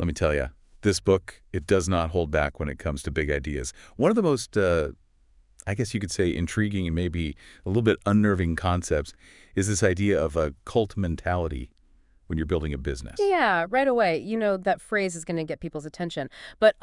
Let me tell you, this book, it does not hold back when it comes to big ideas. One of the most, I guess you could say, intriguing and maybe a little bit unnerving concepts is this idea of a cult mentality when you're building a business. Yeah, right away. That phrase is going to get people's attention. But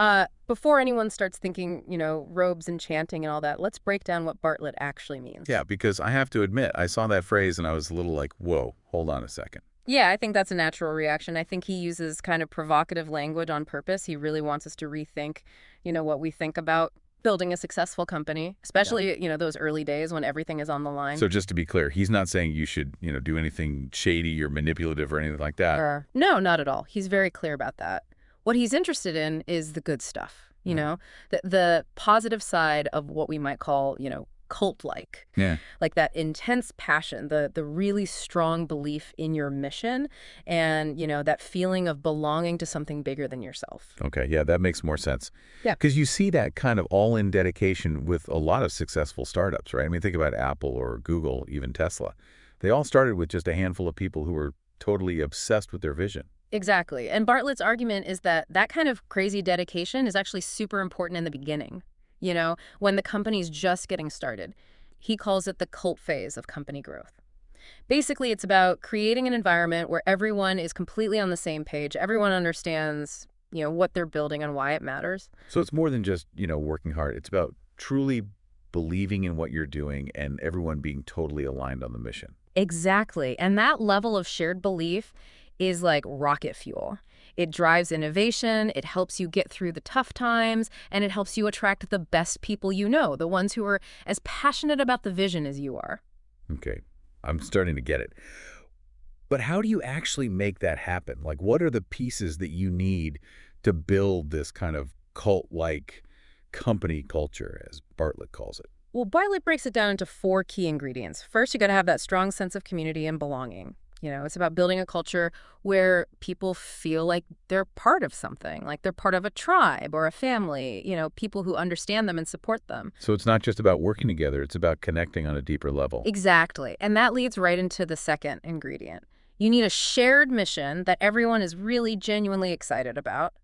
before anyone starts thinking, robes and chanting and all that, let's break down what Bartlett actually means. Yeah, because I have to admit, I saw that phrase and I was a little like, whoa, hold on a second. Yeah, I think that's a natural reaction. I think he uses kind of provocative language on purpose. He really wants us to rethink, what we think about building a successful company, Yeah. especially, those early days when everything is on the line. So just to be clear, he's not saying you should, do anything shady or manipulative or anything like that. No, not at all. He's very clear about that. What he's interested in is the good stuff, Yeah. the positive side of what we might call, cult-like. Yeah. Like that intense passion, the really strong belief in your mission and, that feeling of belonging to something bigger than yourself. Okay, yeah, that makes more sense. Yeah. Because you see that kind of all-in dedication with a lot of successful startups, right? I mean, think about Apple or Google, even Tesla. They all started with just a handful of people who were totally obsessed with their vision. Exactly. And Bartlett's argument is that that kind of crazy dedication is actually super important in the beginning, when the company's just getting started. He calls it the cult phase of company growth. Basically, it's about creating an environment where everyone is completely on the same page. Everyone understands, what they're building and why it matters. So it's more than just, working hard. It's about truly believing in what you're doing and everyone being totally aligned on the mission. Exactly. And that level of shared belief is like rocket fuel. It drives innovation, it helps you get through the tough times, and it helps you attract the best people the ones who are as passionate about the vision as you are. Okay, I'm starting to get it. But how do you actually make that happen? Like, what are the pieces that you need to build this kind of cult-like company culture, as Bartlett calls it? Well, Bartlett breaks it down into 4 key ingredients. First, you got to have that strong sense of community and belonging. It's about building a culture where people feel like they're part of something, like they're part of a tribe or a family, people who understand them and support them. So it's not just about working together, it's about connecting on a deeper level. Exactly. And that leads right into the second ingredient. You need a shared mission that everyone is really genuinely excited about.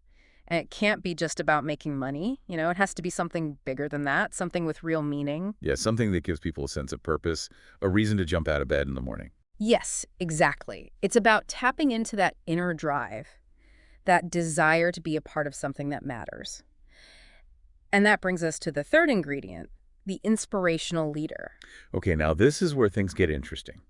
And it can't be just about making money. It has to be something bigger than that, something with real meaning. Yeah, something that gives people a sense of purpose, a reason to jump out of bed in the morning. Yes, exactly. It's about tapping into that inner drive, that desire to be a part of something that matters. And that brings us to the third ingredient, the inspirational leader. Okay, now this is where things get interesting.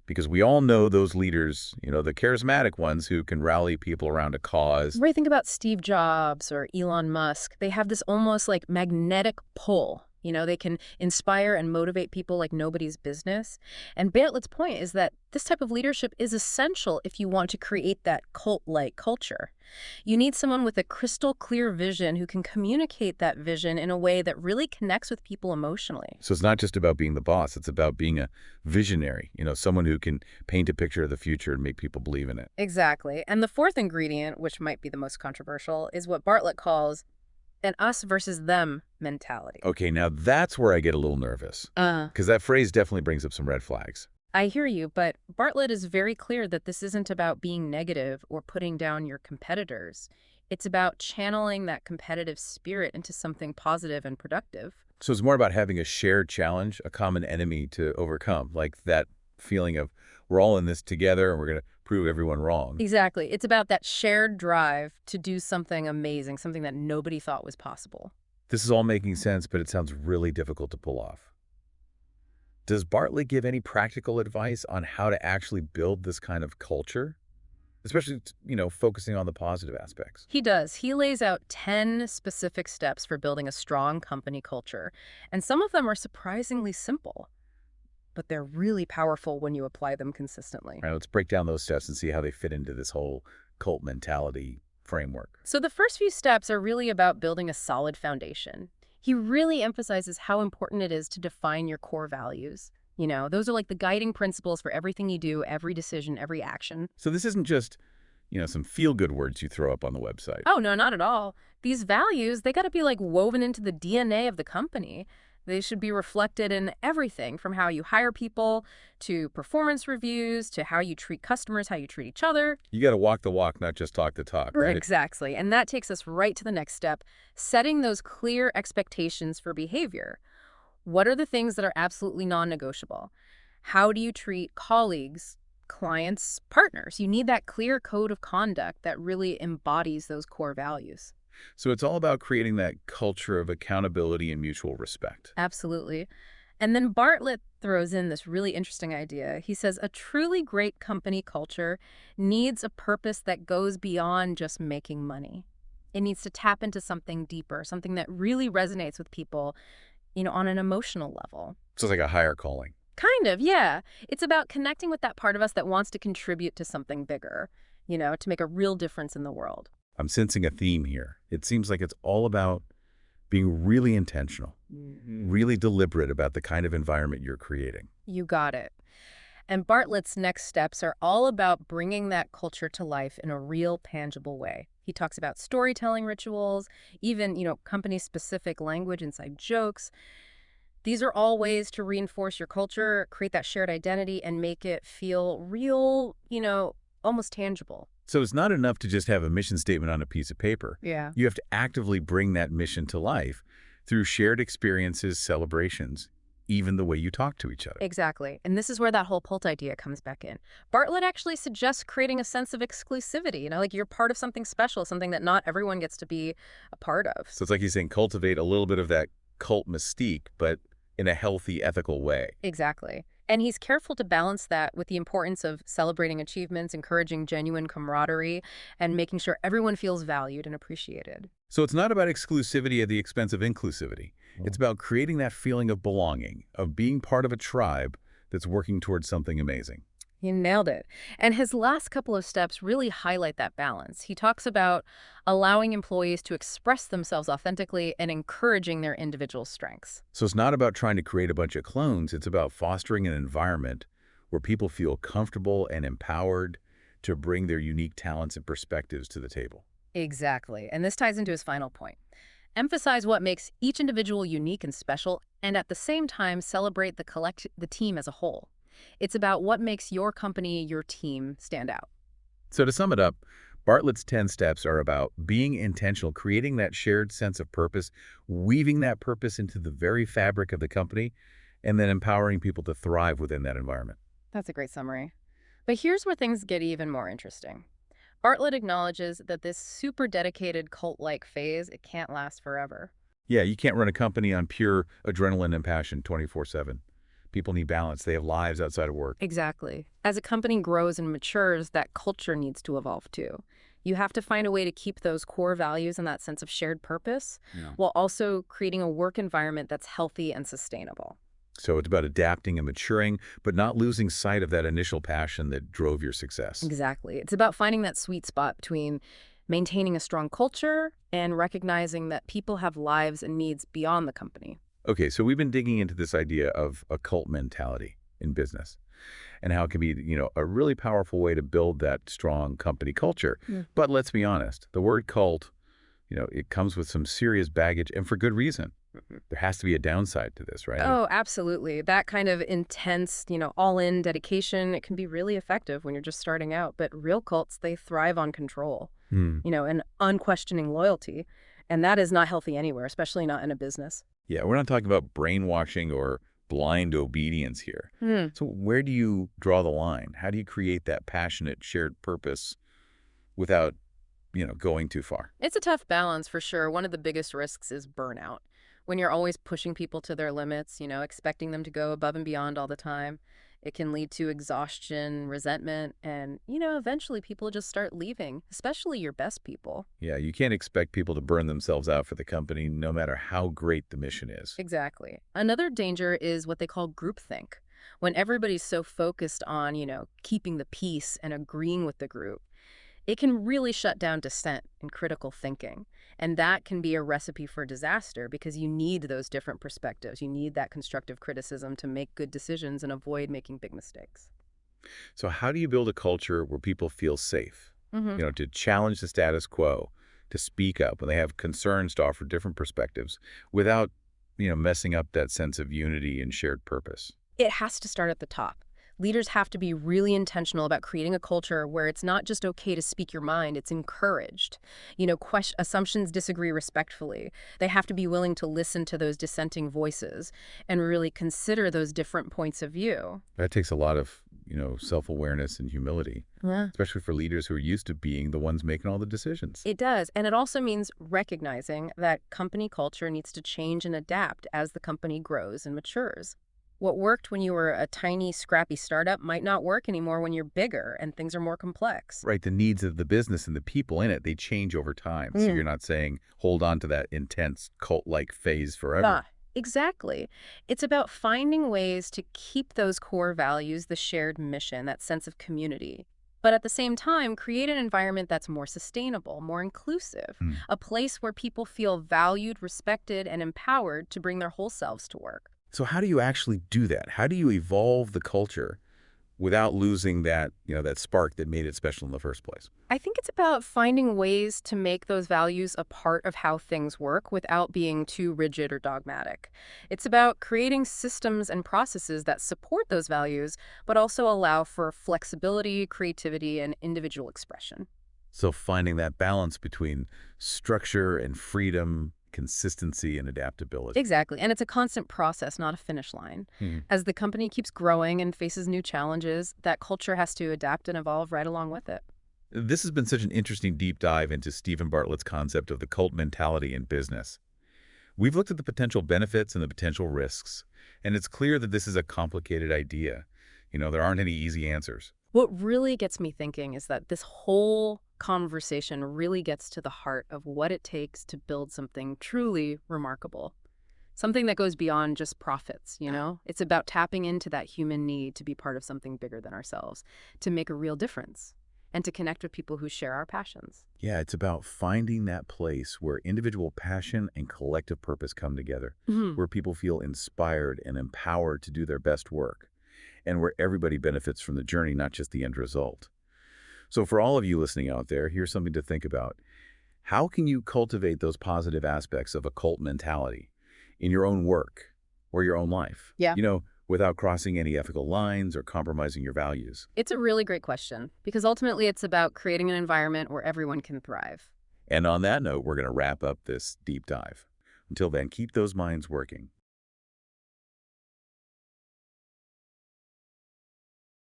Because we all know those leaders, the charismatic ones who can rally people around a cause. Right, think about Steve Jobs or Elon Musk. They have this almost like magnetic pull. They can inspire and motivate people like nobody's business. And Bartlett's point is that this type of leadership is essential if you want to create that cult-like culture. You need someone with a crystal clear vision who can communicate that vision in a way that really connects with people emotionally. So it's not just about being the boss, it's about being a visionary, someone who can paint a picture of the future and make people believe in it. Exactly. And the fourth ingredient, which might be the most controversial, is what Bartlett calls an us versus them mentality. Okay, now that's where I get a little nervous. Because that phrase definitely brings up some red flags. I hear you, but Bartlett is very clear that this isn't about being negative or putting down your competitors. It's about channeling that competitive spirit into something positive and productive. So it's more about having a shared challenge, a common enemy to overcome, like that feeling of we're all in this together and we're going to prove everyone wrong. Exactly. It's about that shared drive to do something amazing, something that nobody thought was possible. This is all making sense, but it sounds really difficult to pull off. Does Bartlett give any practical advice on how to actually build this kind of culture? Especially, focusing on the positive aspects. He does. He lays out 10 specific steps for building a strong company culture. And some of them are surprisingly simple, but they're really powerful when you apply them consistently. All right, let's break down those steps and see how they fit into this whole cult mentality framework. So the first few steps are really about building a solid foundation. He really emphasizes how important it is to define your core values. Those are like the guiding principles for everything you do, every decision, every action. So this isn't just, some feel-good words you throw up on the website. Oh, no, not at all. These values, they got to be like woven into the DNA of the company. They should be reflected in everything from how you hire people to performance reviews to how you treat customers, how you treat each other. You got to walk the walk, not just talk the talk, right? Exactly. And that takes us right to the next step, setting those clear expectations for behavior. What are the things that are absolutely non-negotiable? How do you treat colleagues, clients, partners? You need that clear code of conduct that really embodies those core values. So it's all about creating that culture of accountability and mutual respect. Absolutely. And then Bartlett throws in this really interesting idea. He says a truly great company culture needs a purpose that goes beyond just making money. It needs to tap into something deeper, something that really resonates with people, on an emotional level. So it's like a higher calling. Kind of, yeah. It's about connecting with that part of us that wants to contribute to something bigger, to make a real difference in the world. I'm sensing a theme here. It seems like it's all about being really intentional, really deliberate about the kind of environment you're creating. You got it. And Bartlett's next steps are all about bringing that culture to life in a real, tangible way. He talks about storytelling rituals, even, company-specific language inside jokes. These are all ways to reinforce your culture, create that shared identity, and make it feel real, almost tangible. So it's not enough to just have a mission statement on a piece of paper. Yeah. You have to actively bring that mission to life through shared experiences, celebrations, even the way you talk to each other. Exactly. And this is where that whole cult idea comes back in. Bartlett actually suggests creating a sense of exclusivity, like you're part of something special, something that not everyone gets to be a part of. So it's like he's saying cultivate a little bit of that cult mystique, but in a healthy, ethical way. Exactly. And he's careful to balance that with the importance of celebrating achievements, encouraging genuine camaraderie, and making sure everyone feels valued and appreciated. So it's not about exclusivity at the expense of inclusivity. It's about creating that feeling of belonging, of being part of a tribe that's working towards something amazing. You nailed it. And his last couple of steps really highlight that balance. He talks about allowing employees to express themselves authentically and encouraging their individual strengths. So it's not about trying to create a bunch of clones. It's about fostering an environment where people feel comfortable and empowered to bring their unique talents and perspectives to the table. Exactly. And this ties into his final point. Emphasize what makes each individual unique and special, and at the same time celebrate the team as a whole. It's about what makes your company, your team, stand out. So to sum it up, Bartlett's 10 steps are about being intentional, creating that shared sense of purpose, weaving that purpose into the very fabric of the company, and then empowering people to thrive within that environment. That's a great summary. But here's where things get even more interesting. Bartlett acknowledges that this super dedicated cult-like phase, it can't last forever. Yeah, you can't run a company on pure adrenaline and passion 24/7. People need balance. They have lives outside of work. Exactly. As a company grows and matures, that culture needs to evolve too. You have to find a way to keep those core values and that sense of shared purpose while also creating a work environment that's healthy and sustainable. So it's about adapting and maturing, but not losing sight of that initial passion that drove your success. Exactly. It's about finding that sweet spot between maintaining a strong culture and recognizing that people have lives and needs beyond the company. Okay, so we've been digging into this idea of a cult mentality in business and how it can be, a really powerful way to build that strong company culture. But let's be honest, the word cult, it comes with some serious baggage and for good reason. There has to be a downside to this, right? Oh, absolutely. That kind of intense, all-in dedication, it can be really effective when you're just starting out. But real cults, they thrive on control, and unquestioning loyalty. And that is not healthy anywhere, especially not in a business. Yeah, we're not talking about brainwashing or blind obedience here. So where do you draw the line? How do you create that passionate shared purpose without, going too far? It's a tough balance for sure. One of the biggest risks is burnout. When you're always pushing people to their limits, expecting them to go above and beyond all the time, it can lead to exhaustion, resentment, and, eventually people just start leaving, especially your best people. Yeah, you can't expect people to burn themselves out for the company no matter how great the mission is. Exactly. Another danger is what they call groupthink. When everybody's so focused on, keeping the peace and agreeing with the group, it can really shut down dissent and critical thinking. And that can be a recipe for disaster because you need those different perspectives. You need that constructive criticism to make good decisions and avoid making big mistakes. So how do you build a culture where people feel safe, Hmm. to challenge the status quo, to speak up when they have concerns, to offer different perspectives without messing up that sense of unity and shared purpose. It has to start at the top. Leaders have to be really intentional about creating a culture where it's not just okay to speak your mind, it's encouraged. Assumptions disagree respectfully. They have to be willing to listen to those dissenting voices and really consider those different points of view. That takes a lot of, self-awareness and humility, Yeah. especially for leaders who are used to being the ones making all the decisions. It does. And it also means recognizing that company culture needs to change and adapt as the company grows and matures. What worked when you were a tiny, scrappy startup might not work anymore when you're bigger and things are more complex. Right, the needs of the business and the people in it, they change over time. So you're not saying hold on to that intense cult-like phase forever. Ah, exactly. It's about finding ways to keep those core values, the shared mission, that sense of community. But at the same time, create an environment that's more sustainable, more inclusive, Hmm. a place where people feel valued, respected, and empowered to bring their whole selves to work. So how do you actually do that? How do you evolve the culture without losing that, that spark that made it special in the first place? I think it's about finding ways to make those values a part of how things work without being too rigid or dogmatic. It's about creating systems and processes that support those values, but also allow for flexibility, creativity, and individual expression. So finding that balance between structure and freedom, consistency and adaptability. Exactly. And it's a constant process, not a finish line. Hmm. As the company keeps growing and faces new challenges, that culture has to adapt and evolve right along with it. This has been such an interesting deep dive into Stephen Bartlett's concept of the cult mentality in business. We've looked at the potential benefits and the potential risks, and it's clear that this is a complicated idea. There aren't any easy answers. What really gets me thinking is that this whole conversation really gets to the heart of what it takes to build something truly remarkable. Something that goes beyond just profits. It's about tapping into that human need to be part of something bigger than ourselves, to make a real difference, and to connect with people who share our passions. Yeah, it's about finding that place where individual passion and collective purpose come together, Mhm. where people feel inspired and empowered to do their best work, and where everybody benefits from the journey, not just the end result. So for all of you listening out there, here's something to think about. How can you cultivate those positive aspects of a cult mentality in your own work or your own life? Yeah. Without crossing any ethical lines or compromising your values. It's a really great question because ultimately it's about creating an environment where everyone can thrive. And on that note, we're going to wrap up this deep dive. Until then, keep those minds working.